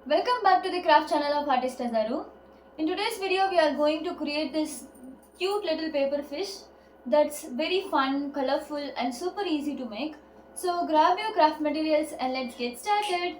Welcome back to the craft channel of artist Azaru. In today's video we are going to create this cute little paper fish that's very fun, colorful and super easy to make. So grab your craft materials and let's get started.